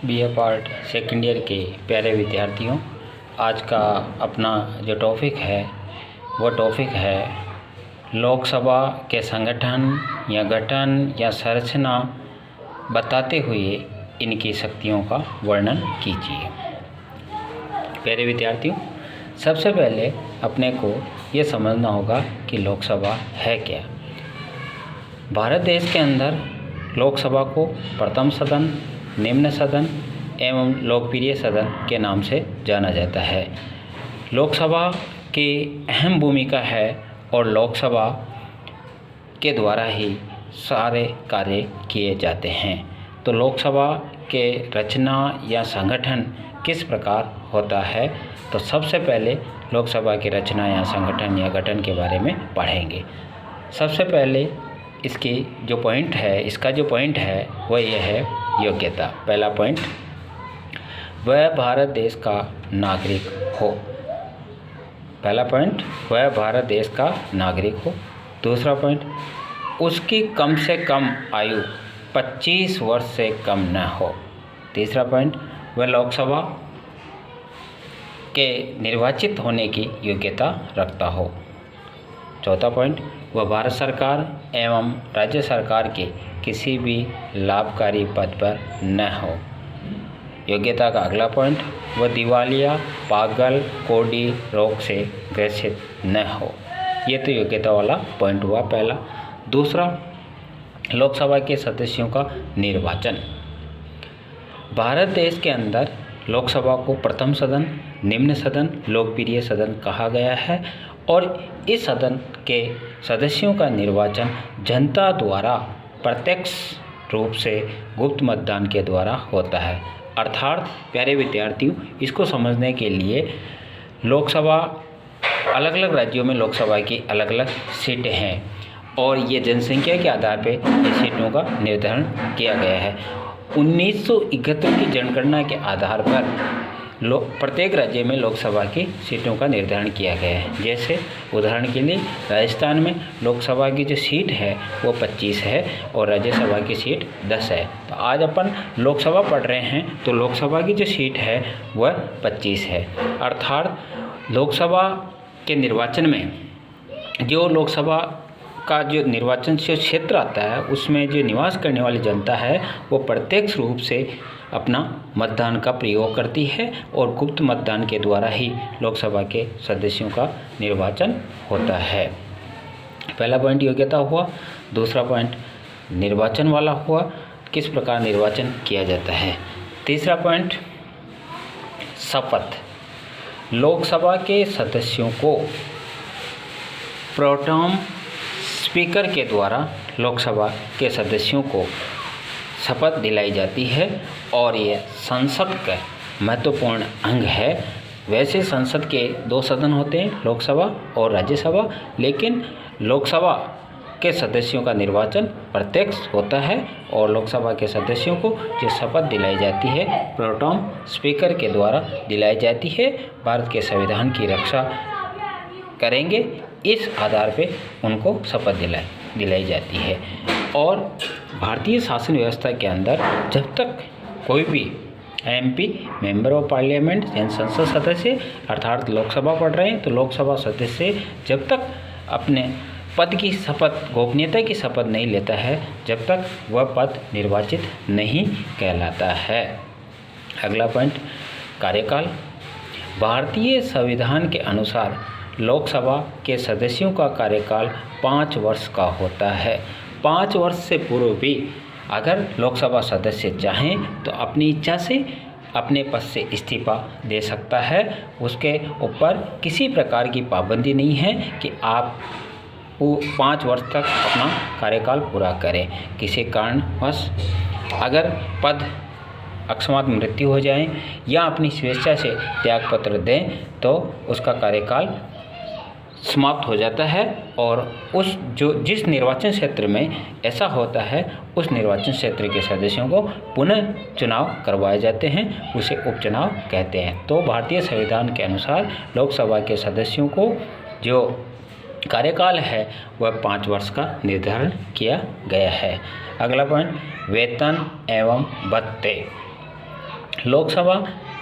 BA part second year के प्यारे विद्यार्थियों, आज का अपना जो टॉपिक है वो टॉपिक है लोकसभा के संगठन या गठन या संरचना बताते हुए इनकी शक्तियों का वर्णन कीजिए। प्यारे विद्यार्थियों, सबसे पहले अपने को ये समझना होगा कि लोकसभा है क्या। भारत देश के अंदर लोकसभा को प्रथम सदन, निम्न सदन एवं लोकप्रिय सदन के नाम से जाना जाता है। लोकसभा की अहम भूमिका है और लोकसभा के द्वारा ही सारे कार्य किए जाते हैं। तो लोकसभा के रचना या संगठन किस प्रकार होता है, तो सबसे पहले लोकसभा की रचना या संगठन या गठन के बारे में पढ़ेंगे। सबसे पहले इसका जो पॉइंट है वह यह है योग्यता। पहला पॉइंट, वह भारत देश का नागरिक हो। पहला पॉइंट, वह भारत देश का नागरिक हो। दूसरा पॉइंट, उसकी कम से कम आयु 25 वर्ष से कम न हो। तीसरा पॉइंट, वह लोकसभा के निर्वाचित होने की योग्यता रखता हो। चौथा पॉइंट, वह भारत सरकार एवं राज्य सरकार के किसी भी लाभकारी पद पर न हो। योग्यता का अगला पॉइंट, वह दिवालिया, पागल, कोढ़ी रोग से ग्रसित न हो। ये तो योग्यता वाला पॉइंट हुआ पहला। दूसरा, लोकसभा के सदस्यों का निर्वाचन। भारत देश के अंदर लोकसभा को प्रथम सदन, निम्न सदन, लोकप्रिय सदन कहा गया है और इस सदन के सदस्यों का निर्वाचन जनता द्वारा प्रत्यक्ष रूप से गुप्त मतदान के द्वारा होता है। अर्थात प्यारे विद्यार्थियों, इसको समझने के लिए लोकसभा अलग अलग राज्यों में लोकसभा की अलग अलग सीटें हैं और ये जनसंख्या के आधार पर ये सीटों का निर्धारण किया गया है। 1971 की जनगणना के आधार पर प्रत्येक राज्य में लोकसभा की सीटों का निर्धारण किया गया है। जैसे उदाहरण के लिए राजस्थान में लोकसभा की जो सीट है वो 25 है और राज्यसभा की सीट 10 है। तो आज अपन लोकसभा पढ़ रहे हैं तो लोकसभा की जो सीट है वह 25 है। अर्थात लोकसभा के निर्वाचन में जो लोकसभा का जो निर्वाचन से क्षेत्र आता है उसमें जो निवास करने वाली जनता है वो प्रत्यक्ष रूप से अपना मतदान का प्रयोग करती है और गुप्त मतदान के द्वारा ही लोकसभा के सदस्यों का निर्वाचन होता है। पहला पॉइंट योग्यता हुआ। दूसरा पॉइंट निर्वाचन वाला हुआ, किस प्रकार निर्वाचन किया जाता है। तीसरा पॉइंट शपथ। लोकसभा के सदस्यों को प्रोटेम स्पीकर के द्वारा लोकसभा के सदस्यों को शपथ दिलाई जाती है और यह संसद का महत्वपूर्ण अंग है। वैसे संसद के 2 सदन होते हैं, लोकसभा और राज्यसभा, लेकिन लोकसभा के सदस्यों का निर्वाचन प्रत्यक्ष होता है और लोकसभा के सदस्यों को जो शपथ दिलाई जाती है प्रोटेम स्पीकर के द्वारा दिलाई जाती है। भारत के संविधान की रक्षा करेंगे, इस आधार पे उनको शपथ दिलाई जाती है। और भारतीय शासन व्यवस्था के अंदर जब तक कोई भी एमपी मेंबर ऑफ पार्लियामेंट यानी संसद सदस्य अर्थात लोकसभा पढ़ रहे हैं तो लोकसभा सदस्य जब तक अपने पद की शपथ, गोपनीयता की शपथ नहीं लेता है जब तक वह पद निर्वाचित नहीं कहलाता है। अगला पॉइंट कार्यकाल। भारतीय संविधान के अनुसार लोकसभा के सदस्यों का कार्यकाल 5 वर्ष का होता है। 5 वर्ष से पूर्व भी अगर लोकसभा सदस्य चाहें तो अपनी इच्छा से अपने पद से इस्तीफा दे सकता है। उसके ऊपर किसी प्रकार की पाबंदी नहीं है कि आप 5 वर्ष तक अपना कार्यकाल पूरा करें। किसी कारणवश अगर पद अकस्मात मृत्यु हो जाए या अपनी स्वेच्छा से त्यागपत्र दें तो उसका कार्यकाल समाप्त हो जाता है और जिस निर्वाचन क्षेत्र में ऐसा होता है उस निर्वाचन क्षेत्र के सदस्यों को पुनः चुनाव करवाए जाते हैं, उसे उपचुनाव कहते हैं। तो भारतीय संविधान के अनुसार लोकसभा के सदस्यों को जो कार्यकाल है वह 5 वर्ष का निर्धारण किया गया है। अगला पॉइंट वेतन एवं भत्ते। लोकसभा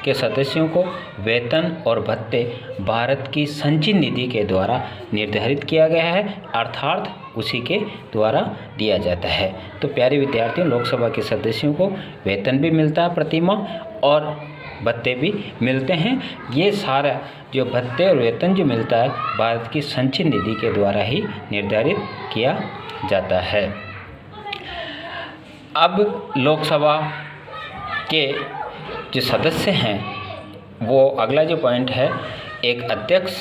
के सदस्यों को वेतन और भत्ते भारत की संचित निधि के द्वारा निर्धारित किया गया है, अर्थात उसी के द्वारा दिया जाता है। तो प्यारे विद्यार्थियों, लोकसभा के सदस्यों को वेतन भी मिलता है प्रतिमाह और भत्ते भी मिलते हैं। ये सारा जो भत्ते और वेतन जो मिलता है भारत की संचित निधि के द्वारा ही निर्धारित किया जाता है। अब लोकसभा के जो सदस्य हैं वो अगला जो पॉइंट है, एक अध्यक्ष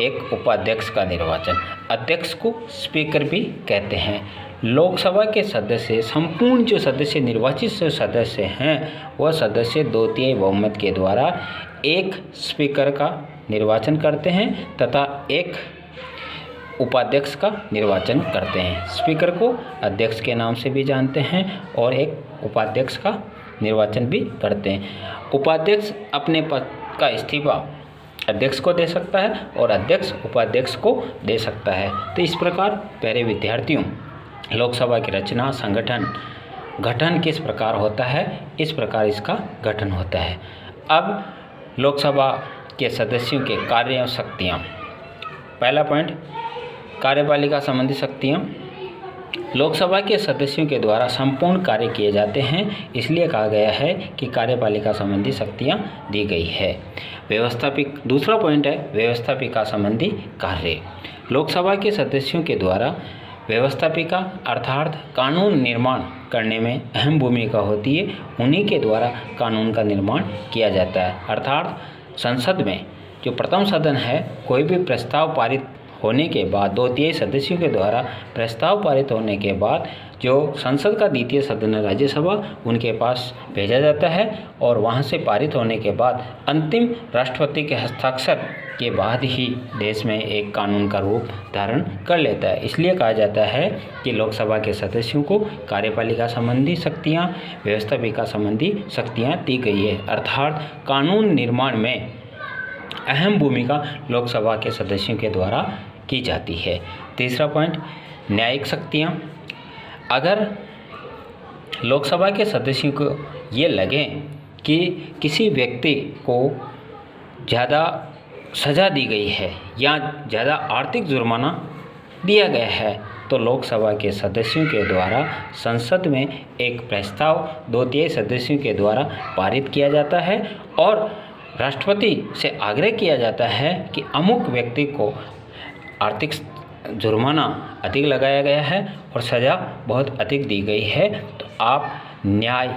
एक उपाध्यक्ष का निर्वाचन। अध्यक्ष को स्पीकर भी कहते हैं। लोकसभा के सदस्य, संपूर्ण जो सदस्य निर्वाचित जो सदस्य हैं वह सदस्य 2/3 बहुमत के द्वारा एक स्पीकर का निर्वाचन करते हैं तथा एक उपाध्यक्ष का निर्वाचन करते हैं। स्पीकर को अध्यक्ष के नाम से भी जानते हैं और एक उपाध्यक्ष का निर्वाचन भी करते हैं। उपाध्यक्ष अपने पद का इस्तीफा अध्यक्ष को दे सकता है और अध्यक्ष उपाध्यक्ष को दे सकता है। तो इस प्रकार प्यारे विद्यार्थियों, लोकसभा की रचना, संगठन, गठन किस प्रकार होता है, इस प्रकार इसका गठन होता है। अब लोकसभा के सदस्यों के कार्य और शक्तियाँ। पहला पॉइंट, कार्यपालिका संबंधी शक्तियाँ। लोकसभा के सदस्यों के द्वारा संपूर्ण कार्य किए जाते हैं, इसलिए कहा गया है कि कार्यपालिका संबंधी शक्तियाँ दी गई है। व्यवस्थापिक, दूसरा पॉइंट है व्यवस्थापिका संबंधी कार्य। लोकसभा के सदस्यों के द्वारा व्यवस्थापिका अर्थात कानून निर्माण करने में अहम भूमिका होती है। उन्हीं के द्वारा कानून का निर्माण किया जाता है। अर्थात संसद में जो प्रथम सदन है, कोई भी प्रस्ताव पारित होने के बाद 2/3 सदस्यों के द्वारा प्रस्ताव पारित होने के बाद जो संसद का द्वितीय सदन है राज्यसभा, उनके पास भेजा जाता है और वहां से पारित होने के बाद अंतिम राष्ट्रपति के हस्ताक्षर के बाद ही देश में एक कानून का रूप धारण कर लेता है। इसलिए कहा जाता है कि लोकसभा के सदस्यों को कार्यपालिका संबंधी शक्तियाँ, व्यवस्थापिका संबंधी शक्तियाँ दी गई है। अर्थात कानून निर्माण में अहम भूमिका लोकसभा के सदस्यों के द्वारा की जाती है। तीसरा पॉइंट, न्यायिक शक्तियाँ। अगर लोकसभा के सदस्यों को ये लगे कि किसी व्यक्ति को ज़्यादा सज़ा दी गई है या ज़्यादा आर्थिक जुर्माना दिया गया है, तो लोकसभा के सदस्यों के द्वारा संसद में एक प्रस्ताव 2/3 सदस्यों के द्वारा पारित किया जाता है और राष्ट्रपति से आग्रह किया जाता है कि अमुक व्यक्ति को आर्थिक जुर्माना अधिक लगाया गया है और सज़ा बहुत अधिक दी गई है, तो आप न्याय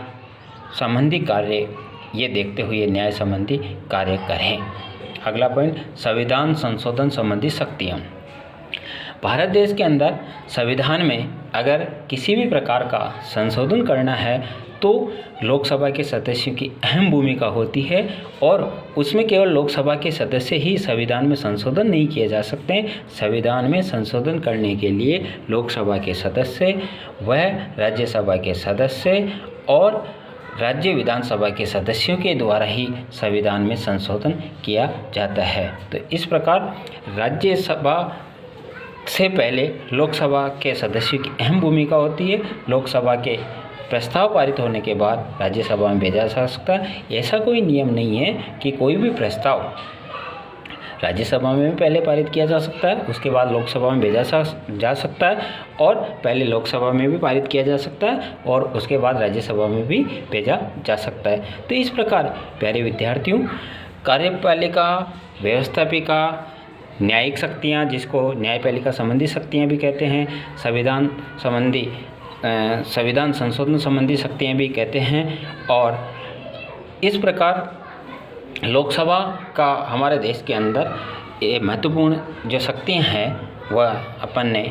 संबंधी कार्य ये देखते हुए न्याय संबंधी कार्य करें। अगला पॉइंट, संविधान संशोधन संबंधी शक्तियाँ। भारत देश के अंदर संविधान में अगर किसी भी प्रकार का संशोधन करना है तो लोकसभा के सदस्यों की अहम भूमिका होती है और उसमें केवल लोकसभा के सदस्य ही संविधान में संशोधन नहीं किए जा सकते। संविधान में संशोधन करने के लिए लोकसभा के सदस्य व राज्यसभा के सदस्य और राज्य विधानसभा के सदस्यों के द्वारा ही संविधान में संशोधन किया जाता है। तो इस प्रकार राज्यसभा से पहले लोकसभा के सदस्यों की अहम भूमिका होती है। लोकसभा के प्रस्ताव पारित होने के बाद राज्यसभा में भेजा जा सकता है। ऐसा कोई नियम नहीं है कि कोई भी प्रस्ताव राज्यसभा में भी पहले पारित किया जा सकता है, उसके बाद लोकसभा में भेजा जा सकता है और पहले लोकसभा में भी पारित किया जा सकता है और उसके बाद राज्यसभा में भी भेजा जा सकता है। तो इस प्रकार प्यारे विद्यार्थियों, कार्यपालिका, व्यवस्थापिका, न्यायिक शक्तियाँ जिसको न्यायपालिका संबंधी शक्तियाँ भी कहते हैं, संविधान संशोधन संबंधी शक्तियाँ भी कहते हैं। और इस प्रकार लोकसभा का हमारे देश के अंदर ये महत्वपूर्ण जो शक्तियाँ हैं वह अपन ने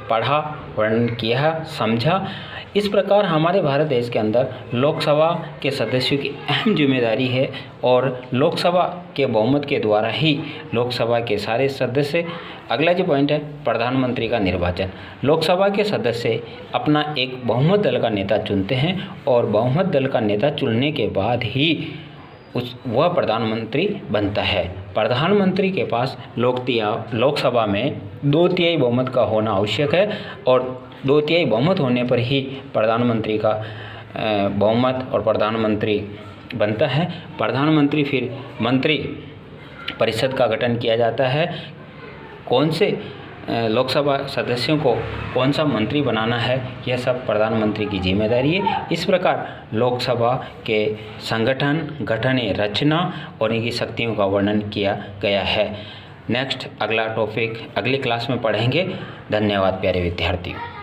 पढ़ा, वर्णन किया, समझा। इस प्रकार हमारे भारत देश के अंदर लोकसभा के सदस्यों की अहम जिम्मेदारी है और लोकसभा के बहुमत के द्वारा ही लोकसभा के सारे सदस्य। अगला जो पॉइंट है प्रधानमंत्री का निर्वाचन। लोकसभा के सदस्य अपना एक बहुमत दल का नेता चुनते हैं और बहुमत दल का नेता चुनने के बाद ही वह प्रधानमंत्री बनता है। प्रधानमंत्री के पास लोकसभा में 2/3 बहुमत का होना आवश्यक है और 2/3 बहुमत होने पर ही प्रधानमंत्री का बहुमत और प्रधानमंत्री बनता है। प्रधानमंत्री फिर मंत्री परिषद का गठन किया जाता है। कौन से लोकसभा सदस्यों को कौन सा मंत्री बनाना है, यह सब प्रधानमंत्री की जिम्मेदारी है। इस प्रकार लोकसभा के संगठन, गठन, रचना और इनकी शक्तियों का वर्णन किया गया है। नेक्स्ट अगला टॉपिक अगली क्लास में पढ़ेंगे। धन्यवाद प्यारे विद्यार्थियों।